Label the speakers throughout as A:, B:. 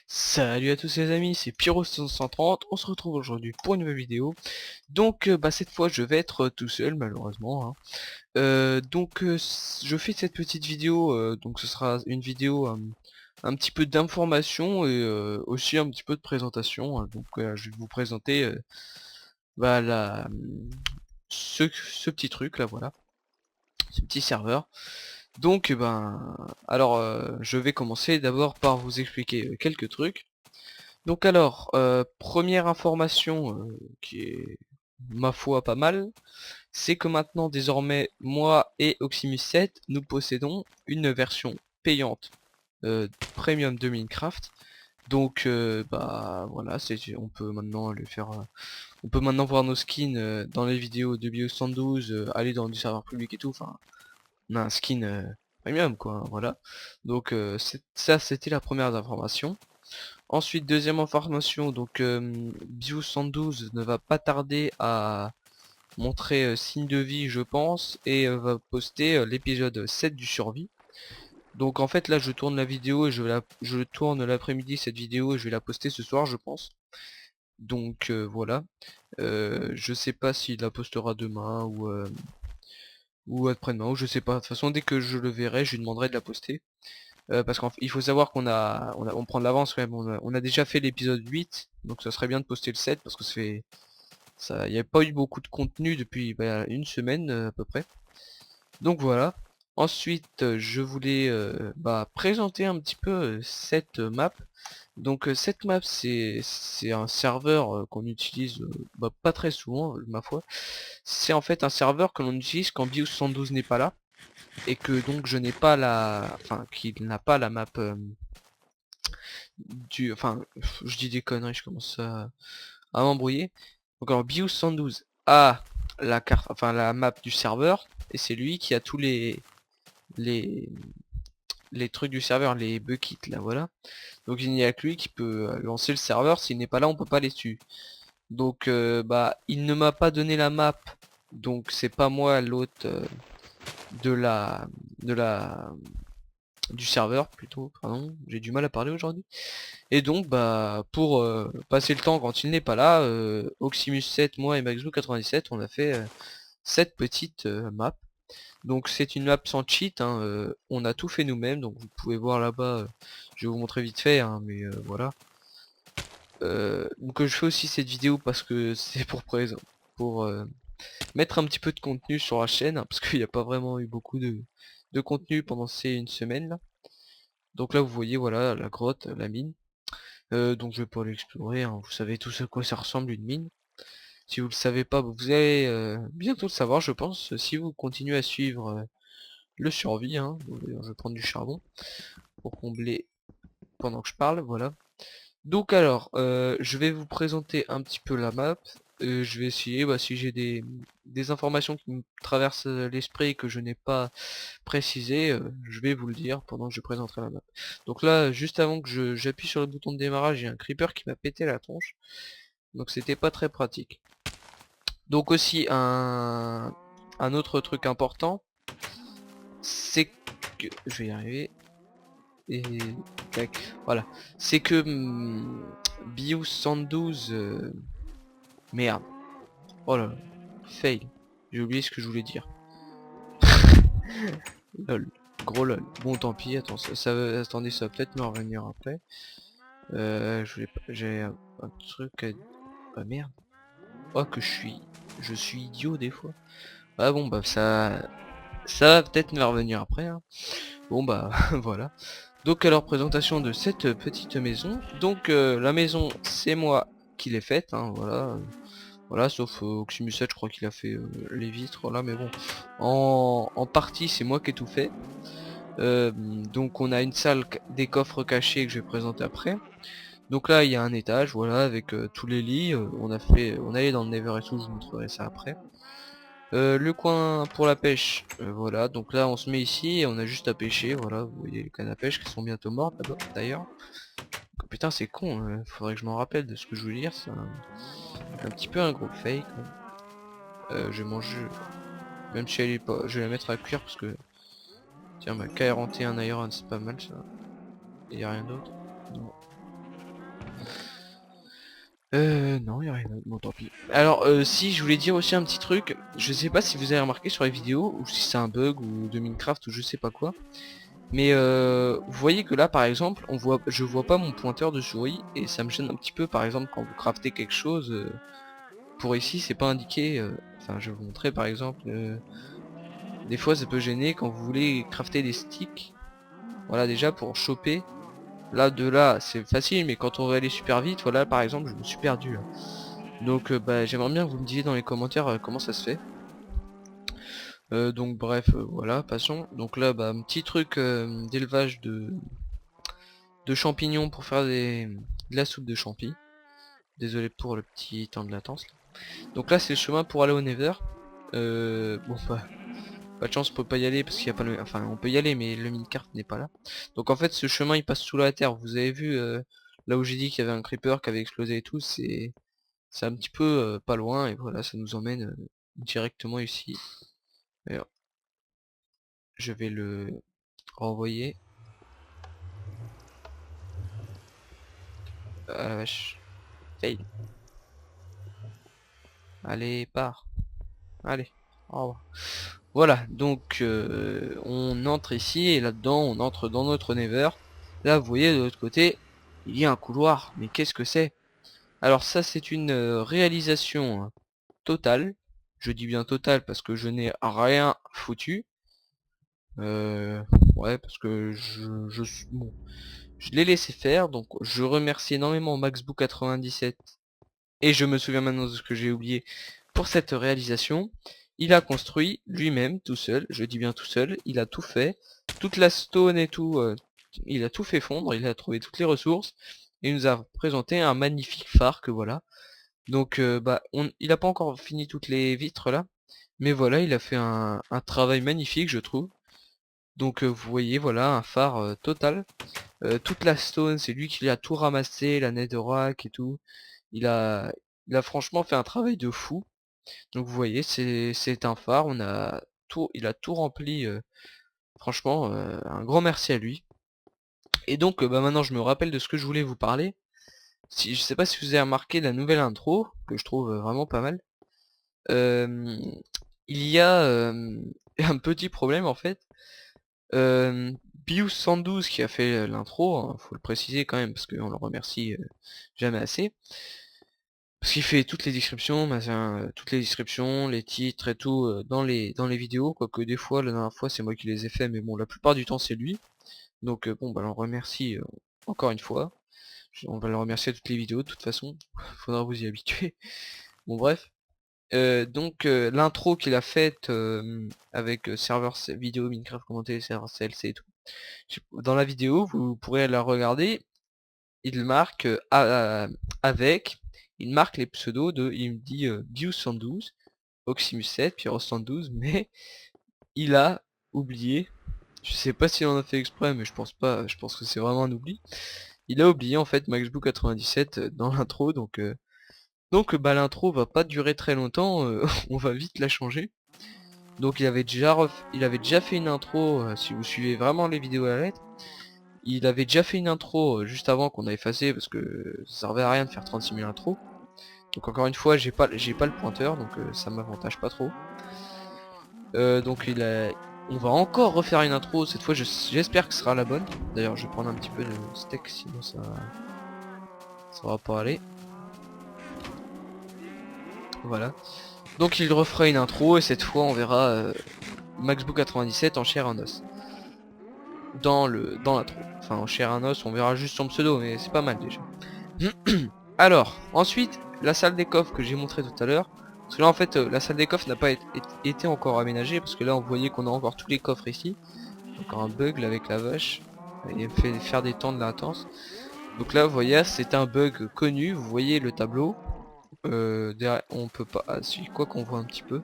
A: Salut à tous les amis, c'est Pyro130, on se retrouve aujourd'hui pour une nouvelle vidéo. Donc cette fois je vais être tout seul malheureusement, hein. Je fais cette petite vidéo, donc ce sera une vidéo un petit peu d'information et aussi un petit peu de présentation, hein. Je vais vous présenter bah, la, ce petit truc là, voilà, ce petit serveur. Donc je vais commencer d'abord par vous expliquer quelques trucs. Donc alors, première information qui est ma foi pas mal, c'est que maintenant désormais moi et Oximus 7 nous possédons une version payante premium de Minecraft. Donc bah voilà, on peut maintenant le faire, on peut maintenant voir nos skins dans les vidéos de Bio112, aller dans du serveur public et tout. Enfin, on a un skin premium quoi, hein, voilà. Donc ça c'était la première information. Ensuite, deuxième information, donc Bio 112 ne va pas tarder à montrer signe de vie, je pense, et va poster l'épisode 7 du survie. Donc en fait là je tourne la vidéo et je tourne l'après-midi cette vidéo et je vais la poster ce soir je pense. Donc voilà. Je sais pas s'il la postera demain ou après-demain ou je sais pas. De toute façon dès que je le verrai je lui demanderai de la poster. Parce qu'il faut savoir on prend de l'avance quand même, on a déjà fait l'épisode 8, donc ça serait bien de poster le 7 parce que il n'y a pas eu beaucoup de contenu depuis une semaine à peu près. Donc voilà. Ensuite, je voulais présenter un petit peu cette map. Donc cette map c'est un serveur qu'on utilise pas très souvent, ma foi. C'est en fait un serveur que l'on utilise quand Bios 112 n'est pas là et que donc je n'ai pas qu'il n'a pas la map je dis des conneries, je commence à m'embrouiller. Donc alors Bios 112 a la carte, enfin la map du serveur, et c'est lui qui a tous les les trucs du serveur, les buckets là, voilà. Donc il n'y a que lui qui peut lancer le serveur, s'il n'est pas là on peut pas les dessus. Donc il ne m'a pas donné la map, donc c'est pas moi l'hôte de la de la du serveur plutôt, pardon, j'ai du mal à parler aujourd'hui. Et donc pour passer le temps quand il n'est pas là, Oximus 7, moi et Maxboo97 on a fait cette petite map. Donc c'est une map sans cheat, hein, on a tout fait nous-mêmes, donc vous pouvez voir là-bas, je vais vous montrer vite fait, hein, mais voilà. Donc je fais aussi cette vidéo parce que c'est pour présent, pour mettre un petit peu de contenu sur la chaîne, hein, parce qu'il n'y a pas vraiment eu beaucoup de contenu pendant ces une semaine là. Donc là vous voyez voilà la grotte, la mine. Donc je vais pas l'explorer, hein. Vous savez tous à quoi ça ressemble une mine. Si vous le savez pas, vous allez bientôt le savoir je pense, si vous continuez à suivre le survie, hein. Bon, d'ailleurs, je vais prendre du charbon pour combler pendant que je parle, voilà. Donc alors, je vais vous présenter un petit peu la map. Je vais essayer, si j'ai des informations qui me traversent l'esprit et que je n'ai pas précisé, je vais vous le dire pendant que je présenterai la map. Donc là, juste avant que j'appuie sur le bouton de démarrage, il y a un creeper qui m'a pété la tronche. Donc c'était pas très pratique. Donc aussi un autre truc important, c'est que je vais y arriver. Et tac, voilà. C'est que Bios 112 merde. Oh là là. Fail. J'ai oublié ce que je voulais dire. Lol. Gros lol. Bon tant pis, attends, attendez, ça va peut-être me revenir après. J'ai un truc à... Ah merde. Oh que je suis idiot des fois. Ah bon ça va peut-être me revenir après, hein. Bon voilà. Donc alors présentation de cette petite maison. Donc la maison c'est moi qui l'ai faite, hein, voilà. Voilà, sauf Oximus 7 je crois qu'il a fait les vitres là, mais bon. En partie c'est moi qui ai tout fait. Donc on a une salle des coffres cachés que je vais présenter après. Donc là il y a un étage, voilà, avec tous les lits. On allait dans le Nether et tout, je vous montrerai ça après. Le coin pour la pêche, voilà, donc là on se met ici et on a juste à pêcher, voilà, vous voyez les cannes à pêche qui sont bientôt mortes là-bas d'ailleurs. Putain c'est con, faudrait que je m'en rappelle de ce que je voulais dire, c'est un petit peu un gros fake. Je vais manger, même si elle est pas, je vais la mettre à cuire parce que, tiens ma K41 Iron c'est pas mal ça, et y a rien d'autre. Non. Non, il y a rien d'autre, bon tant pis. Alors, si, je voulais dire aussi un petit truc, je sais pas si vous avez remarqué sur les vidéos, ou si c'est un bug, ou de Minecraft, ou je sais pas quoi, mais vous voyez que là, par exemple, je vois pas mon pointeur de souris, et ça me gêne un petit peu, par exemple, quand vous craftez quelque chose, pour ici, c'est pas indiqué, enfin, je vais vous montrer, par exemple, des fois, ça peut gêner quand vous voulez crafter des sticks, voilà, déjà, pour choper, là, de là, c'est facile, mais quand on veut aller super vite, voilà, par exemple, je me suis perdu, là. Donc bah, j'aimerais bien que vous me disiez dans les commentaires comment ça se fait. Donc bref, voilà, passons. Donc là, bah, un petit truc d'élevage de champignons pour faire de la soupe de champi. Désolé pour le petit temps de latence là. Donc là c'est le chemin pour aller au Nether. Bon bah, pas de chance, on peut pas y aller parce qu'il y a pas le... Enfin on peut y aller mais le minecart n'est pas là. Donc en fait ce chemin il passe sous la terre. Vous avez vu là où j'ai dit qu'il y avait un creeper qui avait explosé et tout, c'est un petit peu pas loin et voilà ça nous emmène directement ici. D'ailleurs, je vais le renvoyer. Ah la vache. Fail. Allez, pars. Allez. Au revoir. Voilà, donc on entre ici et là-dedans on entre dans notre Nether. Là vous voyez de l'autre côté, il y a un couloir. Mais qu'est-ce que c'est? Alors ça c'est une réalisation totale. Je dis bien totale parce que je n'ai rien foutu. Euh, ouais, parce que bon, je l'ai laissé faire, donc je remercie énormément MaxBook97 et je me souviens maintenant de ce que j'ai oublié pour cette réalisation. Il a construit lui-même tout seul, je dis bien tout seul, il a tout fait, toute la stone et tout, il a tout fait fondre, il a trouvé toutes les ressources et il nous a présenté un magnifique phare que voilà. Donc bah il a pas encore fini toutes les vitres là, mais voilà, il a fait un travail magnifique je trouve. Donc vous voyez voilà un phare total. Toute la stone, c'est lui qui a tout ramassé, la netherrack et tout. Il a, il a franchement fait un travail de fou. Donc vous voyez, c'est un phare, il a tout rempli. Franchement, un grand merci à lui. Et donc bah maintenant je me rappelle de ce que je voulais vous parler. Si, je sais pas si vous avez remarqué la nouvelle intro, que je trouve vraiment pas mal. Euh, il y a un petit problème en fait. Bious112 qui a fait l'intro, hein, faut le préciser quand même parce qu'on le remercie jamais assez. Parce qu'il fait toutes les descriptions, toutes les descriptions, les titres et tout dans les vidéos, quoique des fois, la dernière fois c'est moi qui les ai fait, mais bon la plupart du temps c'est lui. Donc bon bah on le remercie encore une fois. On va le remercier à toutes les vidéos de toute façon. Faudra vous y habituer. Bon bref. Donc l'intro qu'il a faite avec serveur vidéo Minecraft commenté, serveur CLC et tout. Dans la vidéo, vous pourrez la regarder. Il marque avec, il marque les pseudos de, il me dit Bious112, Oximus7, Pyro112, mais il a oublié, je sais pas s'il en a fait exprès, mais je pense pas, je pense que c'est vraiment un oubli. Il a oublié en fait MaxBook97 dans l'intro, donc bah l'intro va pas durer très longtemps, on va vite la changer. Donc il avait déjà fait une intro, si vous suivez vraiment les vidéos à la lettre. Il avait déjà fait une intro juste avant qu'on a effacé parce que ça servait à rien de faire 36 000 intros. Donc encore une fois j'ai pas le pointeur donc ça m'avantage pas trop. Donc on va encore refaire une intro, cette fois j'espère que ce sera la bonne. D'ailleurs je vais prendre un petit peu de steak sinon ça va pas aller. Voilà. Donc il refera une intro et cette fois on verra MaxBook97 en chair et en os. Dans l'intro. Enfin en chair et en os on verra juste son pseudo mais c'est pas mal déjà. Alors, ensuite, la salle des coffres que j'ai montré tout à l'heure. Parce que là en fait la salle des coffres n'a pas été encore aménagée. Parce que là on voyait qu'on a encore tous les coffres ici. Encore un bug là avec la vache. Il fait faire des temps de latence. Donc là vous voyez c'est un bug connu. Vous voyez le tableau. Derrière, on peut pas. Ah, si, quoi qu'on voit un petit peu.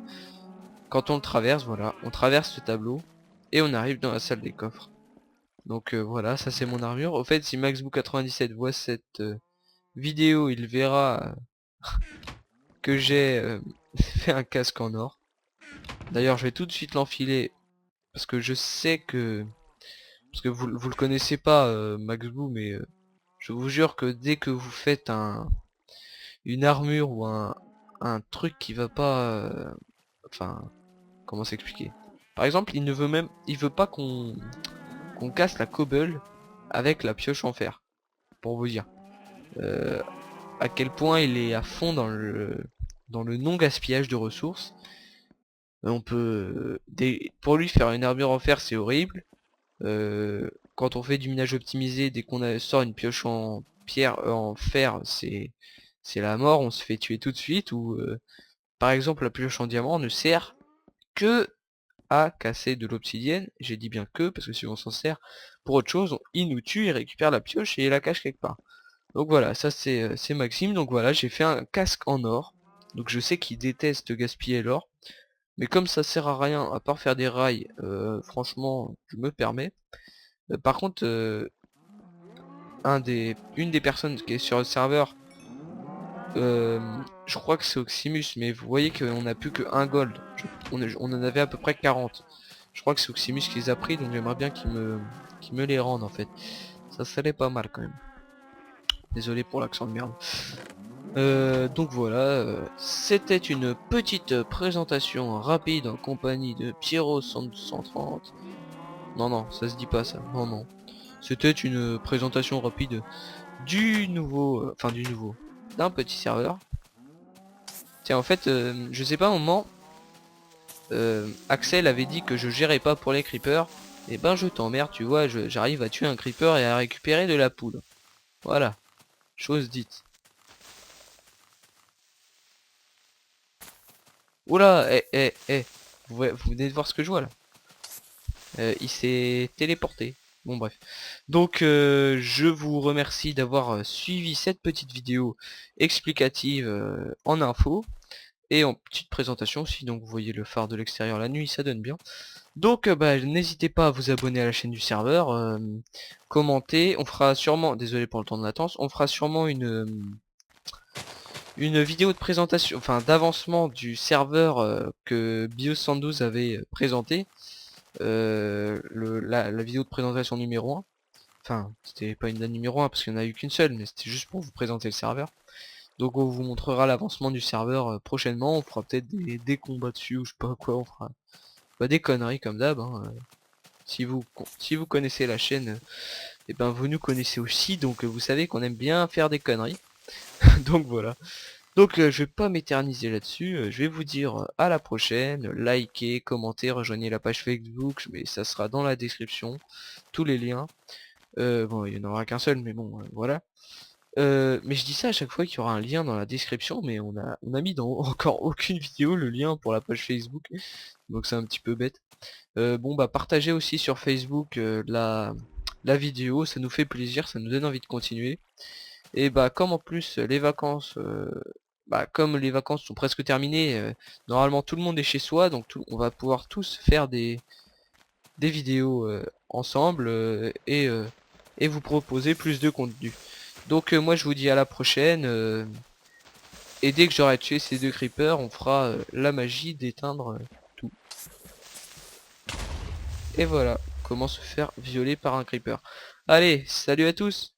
A: Quand on le traverse, voilà. On traverse le tableau. Et on arrive dans la salle des coffres. Donc voilà, ça c'est mon armure. Au fait si MaxBook97 voit cette vidéo, il verra que j'ai fait un casque en or. D'ailleurs je vais tout de suite l'enfiler parce que je sais que parce que vous le connaissez pas Maxboo mais je vous jure que dès que vous faites une armure ou un truc qui va pas... enfin, comment s'expliquer? Par exemple, il veut pas qu'on casse la cobble avec la pioche en fer. Pour vous dire. Euh, à quel point il est à fond dans le non-gaspillage de ressources. On peut... pour lui, faire une armure en fer, c'est horrible. Quand on fait du minage optimisé, dès qu'on sort une pioche en pierre, en fer, c'est la mort, on se fait tuer tout de suite. Ou par exemple, la pioche en diamant ne sert que à casser de l'obsidienne. J'ai dit bien que, parce que si on s'en sert pour autre chose, il nous tue, il récupère la pioche et il la cache quelque part. Donc voilà, ça c'est Maxime. Donc voilà, j'ai fait un casque en or. Donc je sais qu'il déteste gaspiller l'or. Mais comme ça sert à rien, à part faire des rails, franchement, je me permets. Par contre, une des personnes qui est sur le serveur, je crois que c'est Oximus, mais vous voyez qu'on a plus que un gold. On en avait à peu près 40. Je crois que c'est Oximus qui les a pris, donc j'aimerais bien qu'il me les rende en fait. Ça serait pas mal quand même. Désolé pour l'accent de merde. Donc voilà, c'était une petite présentation rapide en compagnie de Pierrot 130. Non, non, ça se dit pas ça. Non, non. C'était une présentation rapide du nouveau, d'un petit serveur. Tiens, en fait, je sais pas, à un moment, Axel avait dit que je gérais pas pour les creepers. Et ben je t'emmerde, tu vois, j'arrive à tuer un creeper et à récupérer de la poudre. Voilà, chose dite. Oula, vous venez de voir ce que je vois là. Il s'est téléporté. Bon bref. Donc je vous remercie d'avoir suivi cette petite vidéo explicative en info et en petite présentation aussi. Donc vous voyez le phare de l'extérieur la nuit, ça donne bien. Donc bah, n'hésitez pas à vous abonner à la chaîne du serveur, commenter. On fera sûrement, désolé pour le temps de latence, on fera sûrement une vidéo de présentation, enfin d'avancement du serveur que Bios112 avait présenté. La vidéo de présentation numéro 1. Enfin, c'était pas une date numéro 1 parce qu'il n'y en a eu qu'une seule, mais c'était juste pour vous présenter le serveur. Donc on vous montrera l'avancement du serveur prochainement. On fera peut-être des combats dessus ou je sais pas quoi. On fera bah, des conneries comme d'hab. Hein. Si vous connaissez la chaîne, et ben vous nous connaissez aussi. Donc vous savez qu'on aime bien faire des conneries. Donc voilà. Donc je vais pas m'éterniser là-dessus, je vais vous dire à la prochaine, likez, commentez, rejoignez la page Facebook, mais ça sera dans la description, tous les liens. Bon, il n'y en aura qu'un seul, mais bon, voilà. Mais je dis ça à chaque fois qu'il y aura un lien dans la description, mais on a mis dans encore aucune vidéo le lien pour la page Facebook, donc c'est un petit peu bête. Bon bah partagez aussi sur Facebook la vidéo, ça nous fait plaisir, ça nous donne envie de continuer. Et bah comme en plus les vacances comme les vacances sont presque terminées, normalement tout le monde est chez soi, donc on va pouvoir tous faire des vidéos ensemble et vous proposer plus de contenu. Donc moi je vous dis à la prochaine, et dès que j'aurai tué ces deux creepers, on fera la magie d'éteindre tout. Et voilà, comment se faire violer par un creeper. Allez, salut à tous!